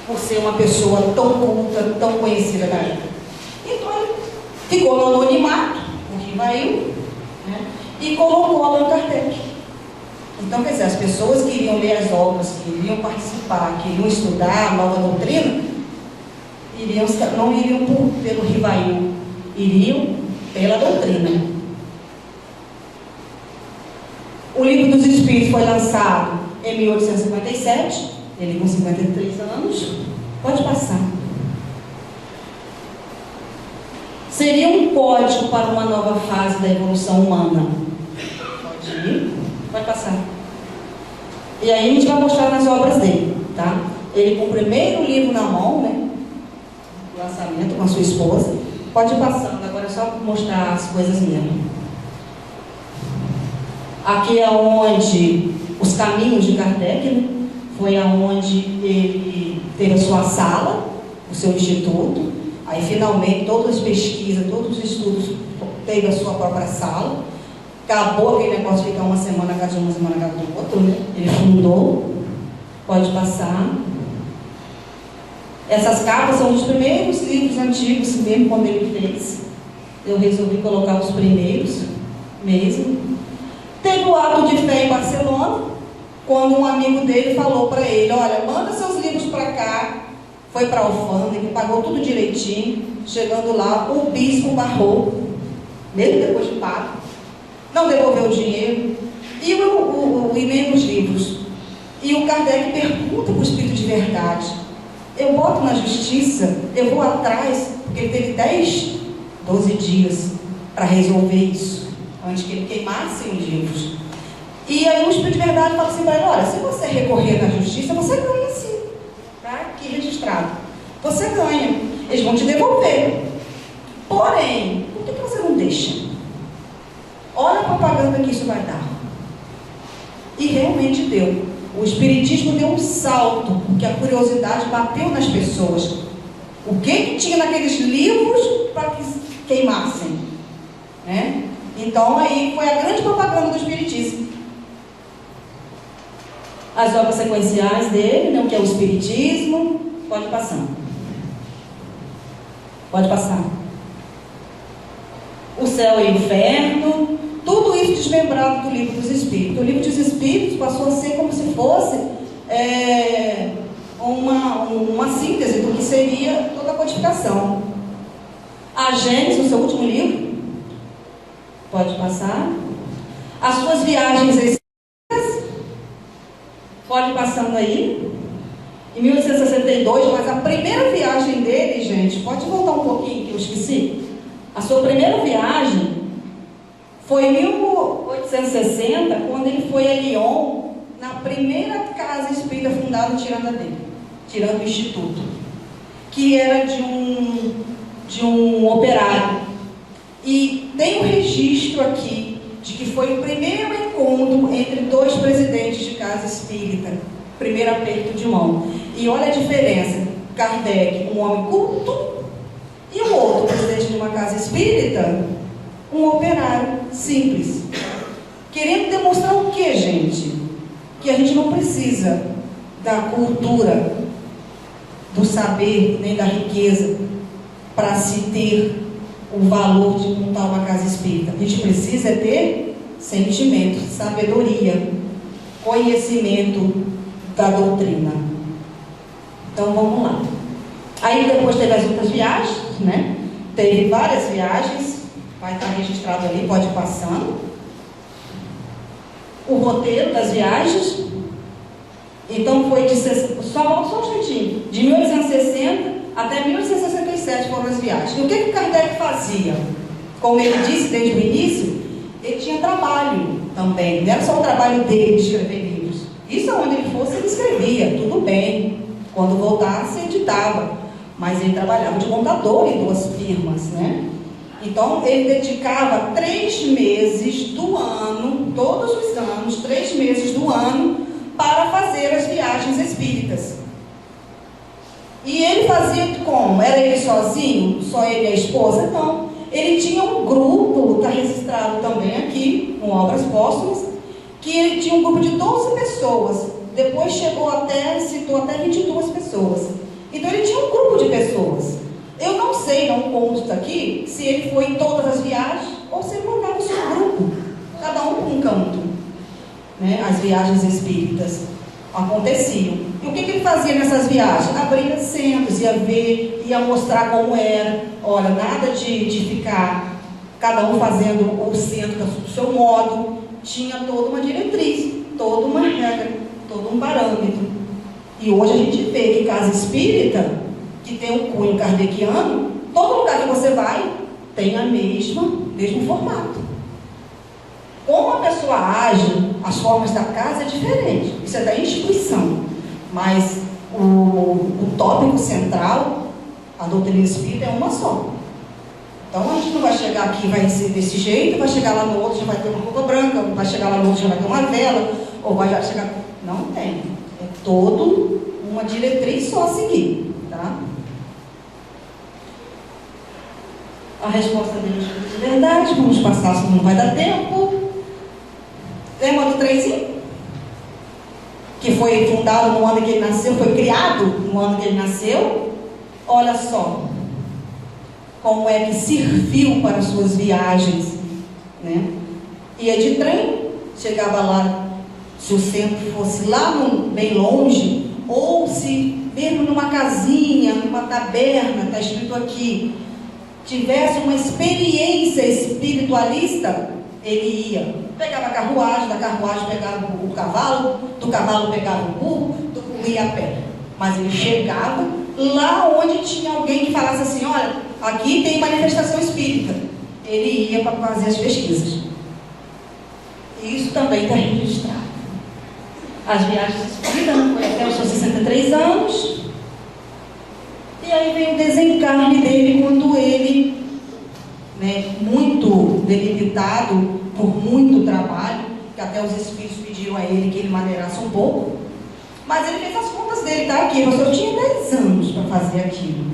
por ser uma pessoa tão culta, tão conhecida da época. Então ele ficou no anonimato, o Rivail, né, e colocou Allan Kardec. Então, quer dizer, as pessoas que iriam ler as obras, que iriam participar, que iriam estudar a nova doutrina, não iriam pelo Rivail, iriam pela doutrina. O Livro dos Espíritos foi lançado em 1857, ele com 53 anos. Pode passar. Seria um código para uma nova fase da evolução humana. Pode ir. Vai passar. E aí a gente vai mostrar nas obras dele, tá? Ele com o primeiro livro na mão, né? O lançamento com a sua esposa. Pode ir passando, agora é só mostrar as coisas mesmo. Aqui é onde os caminhos de Kardec, né? Foi aonde ele teve a sua sala, o seu instituto. Aí finalmente todas as pesquisas, todos os estudos teve a sua própria sala. Acabou aquele negócio de ficar uma semana na casa de uma semana na casa do outro, né? Ele fundou. Pode passar. Essas capas são os primeiros livros antigos, mesmo quando ele fez. Eu resolvi colocar os primeiros mesmo. Teve o ato de fé em Barcelona, quando um amigo dele falou para ele, olha, manda seus livros para cá. Foi para a alfândega, pagou tudo direitinho. Chegando lá, o bispo barrou, mesmo depois de pago, não devolveu o dinheiro e nem os livros. E o Kardec pergunta para o Espírito de verdade, eu boto na justiça, eu vou atrás, porque ele teve 12 dias para resolver isso, antes que ele queimasse os livros. E aí o Espírito de verdade fala assim para ele, olha, se você recorrer na justiça, você ganha sim, tá aqui registrado, você ganha, eles vão te devolver. Porém, por que você não deixa? Olha a propaganda que isso vai dar. E realmente deu. O Espiritismo deu um salto, porque a curiosidade bateu nas pessoas. O que tinha naqueles livros para que queimassem, né? Então aí foi a grande propaganda do Espiritismo. As obras sequenciais dele, né, que é o Espiritismo. Pode passar. Pode passar. O Céu e o Inferno. Tudo isso desmembrado do Livro dos Espíritos. O Livro dos Espíritos passou a ser como se fosse uma síntese do que seria toda a codificação. A Gênesis, o seu último livro. Pode passar. As suas viagens espíritas. Pode ir passando aí. Em 1862, mas a primeira viagem dele, gente, pode voltar um pouquinho que eu esqueci. A sua primeira viagem foi em 1860, quando ele foi a Lyon, na primeira casa espírita fundada em Tiranda dele, Tiranda Instituto, que era de um operário. E tem um registro aqui de que foi o primeiro encontro entre dois presidentes de casa espírita, primeiro aperto de mão. E olha a diferença: Kardec, um homem culto, e o outro presidente de uma casa espírita, um operário simples. Querendo demonstrar o que, gente? Que a gente não precisa da cultura, do saber, nem da riqueza para se ter o valor de montar uma casa espírita. A gente precisa ter sentimento, sabedoria, conhecimento da doutrina. Então vamos lá. Aí depois teve as outras viagens, né? Teve várias viagens, vai estar registrado ali, pode ir passando. O roteiro das viagens. Então foi só um instantinho, de 1860 até 1867 foram as viagens. E o que Kardec fazia? Como ele disse desde o início, ele tinha trabalho também. Não era só o trabalho dele de escrever livros. Isso aonde ele fosse, ele escrevia, tudo bem. Quando voltasse, editava. Mas ele trabalhava de contador em 2 firmas, né? Então, ele dedicava 3 meses do ano, todos os anos, 3 meses do ano, para fazer as viagens espíritas. E ele fazia como? Era ele sozinho? Só ele e a esposa? Não. Ele tinha um grupo, está registrado também aqui, com Obras Póstumas, que ele tinha um grupo de 12 pessoas. Depois citou até 22 pessoas. Então ele tinha um grupo de pessoas. Eu não sei, não consta aqui, se ele foi em todas as viagens ou se ele mandava o seu grupo, cada um para um canto, né? As viagens espíritas aconteciam. E o que ele fazia nessas viagens? Abria centros, ia ver, ia mostrar como era. Olha, nada de ficar cada um fazendo o centro do seu modo. Tinha toda uma diretriz, toda uma regra, todo um parâmetro. E hoje a gente vê que casa espírita, que tem um cunho kardeciano, todo lugar que você vai tem a mesmo formato. Como a pessoa age, as formas da casa é diferente. Isso é da instituição. Mas o tópico central, a doutrina espírita, é uma só. Então a gente não vai chegar aqui e vai ser desse jeito, vai chegar lá no outro já vai ter uma roupa branca, vai chegar lá no outro já vai ter uma vela, ou vai chegar... Não tem. É todo uma diretriz só a seguir, tá? A resposta dele é de verdade, vamos passar, senão não vai dar tempo. Lembra do trenzinho? Que foi fundado no ano que ele nasceu, foi criado no ano que ele nasceu. Olha só como é que serviu para as suas viagens, né? Ia de trem, chegava lá, se o centro fosse lá bem longe, ou se mesmo numa casinha, numa taberna, está escrito aqui, tivesse uma experiência espiritualista, ele ia. Pegava a carruagem, da carruagem pegava o cavalo, do cavalo pegava o burro, do burro ia a pé. Mas ele chegava lá onde tinha alguém que falasse assim, olha, aqui tem manifestação espírita. Ele ia para fazer as pesquisas. Isso também está registrado. As viagens espíritas foi até os seus 63 anos. E aí vem o desencarne dele quando ele, né, muito debilitado por muito trabalho, que até os espíritos pediram a ele que ele maneirasse um pouco, mas ele fez as contas dele, tá aqui, mas eu tinha 10 anos para fazer aquilo,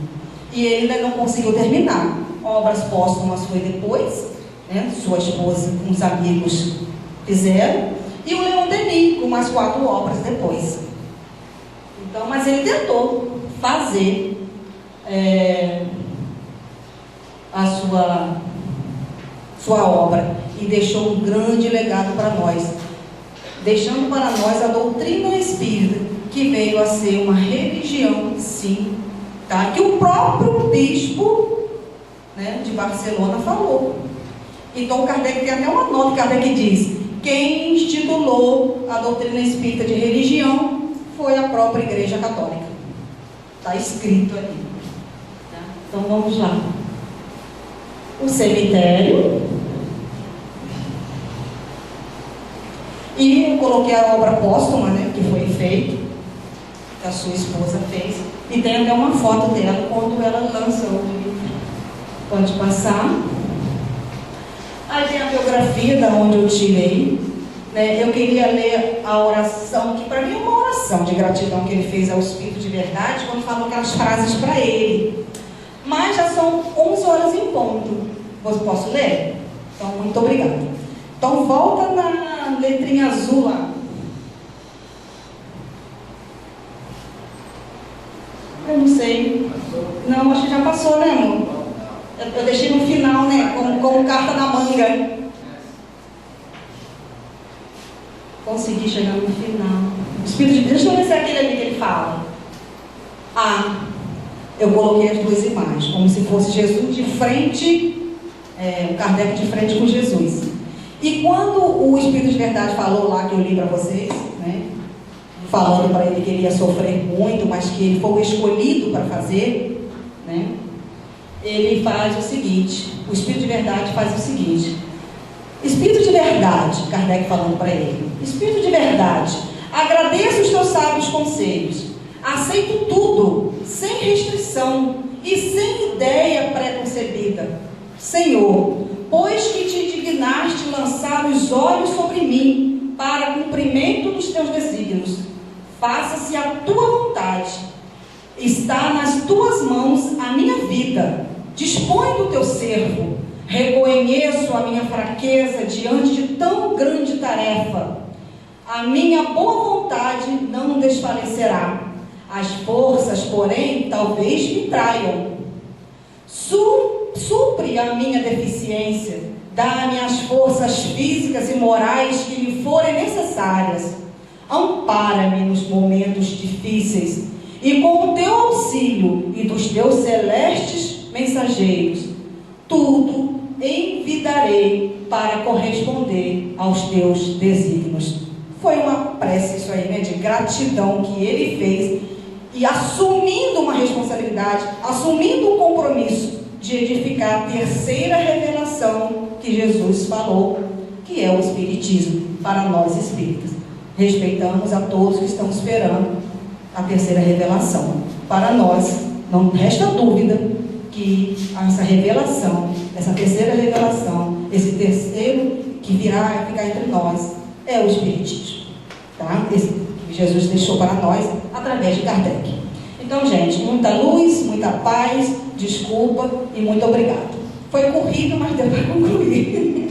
e ele ainda não conseguiu terminar. Obras póstumas foi depois, né, sua esposa com os amigos fizeram, e o Leon Denis com mais 4 obras depois. Então, mas ele tentou fazer a sua obra e deixou um grande legado para nós, deixando para nós a doutrina espírita, que veio a ser uma religião, sim, tá? Que o próprio bispo, né, de Barcelona falou. Então Kardec tem até uma nota, Kardec diz, quem institulou a doutrina espírita de religião foi a própria Igreja Católica. Está escrito ali. Tá? Então vamos lá. O cemitério. E coloquei a obra póstuma, né, que foi feito, que a sua esposa fez, e tem até uma foto dela quando ela lança o livro. Pode passar. Aí tem a biografia da onde eu tirei, né? Eu queria ler a oração, que para mim é uma oração de gratidão que ele fez ao Espírito de Verdade, quando falou aquelas frases para ele. Mas já são 11 horas em ponto. Posso ler? Então, muito obrigada. Então, volta na letrinha azul lá. Eu não sei. Não, acho que já passou, né, amor? Eu deixei no final, né? Como carta na manga. Consegui chegar no final. O Espírito de Deus, deixa eu ver se é aquele ali que ele fala. Eu coloquei as duas imagens, como se fosse Jesus de frente, Kardec de frente com Jesus. E quando o Espírito de Verdade falou lá, que eu li para vocês, né, falando para ele que ele ia sofrer muito, mas que ele foi o escolhido para fazer, né, ele faz o seguinte, o Espírito de Verdade faz o seguinte: Espírito de Verdade, Kardec falando para ele, Espírito de Verdade, agradeço os teus sábios conselhos, aceito tudo, sem restrição e sem ideia pré-concebida. Senhor, pois que te dignaste lançar os olhos sobre mim para cumprimento dos teus desígnios, faça-se a tua vontade. Está nas tuas mãos a minha vida. Dispõe do teu servo. Reconheço a minha fraqueza diante de tão grande tarefa. A minha boa vontade não desfalecerá. As forças, porém, talvez me traiam. Supre a minha deficiência. Dá-me as forças físicas e morais que lhe forem necessárias. Ampara-me nos momentos difíceis. E com o teu auxílio e dos teus celestes mensageiros, tudo envidarei para corresponder aos teus desígnios. Foi uma prece isso aí, né, de gratidão que ele fez, e assumindo uma responsabilidade, assumindo um compromisso de edificar a terceira revelação que Jesus falou, que é o Espiritismo, para nós espíritas. Respeitamos a todos que estão esperando a terceira revelação. Para nós, não resta dúvida que essa revelação, essa terceira revelação, esse terceiro que virá ficar entre nós, é o Espiritismo, tá? Esse que Jesus deixou para nós através de Kardec. Então, gente, muita luz, muita paz, desculpa e muito obrigado. Foi corrido, mas deu para concluir.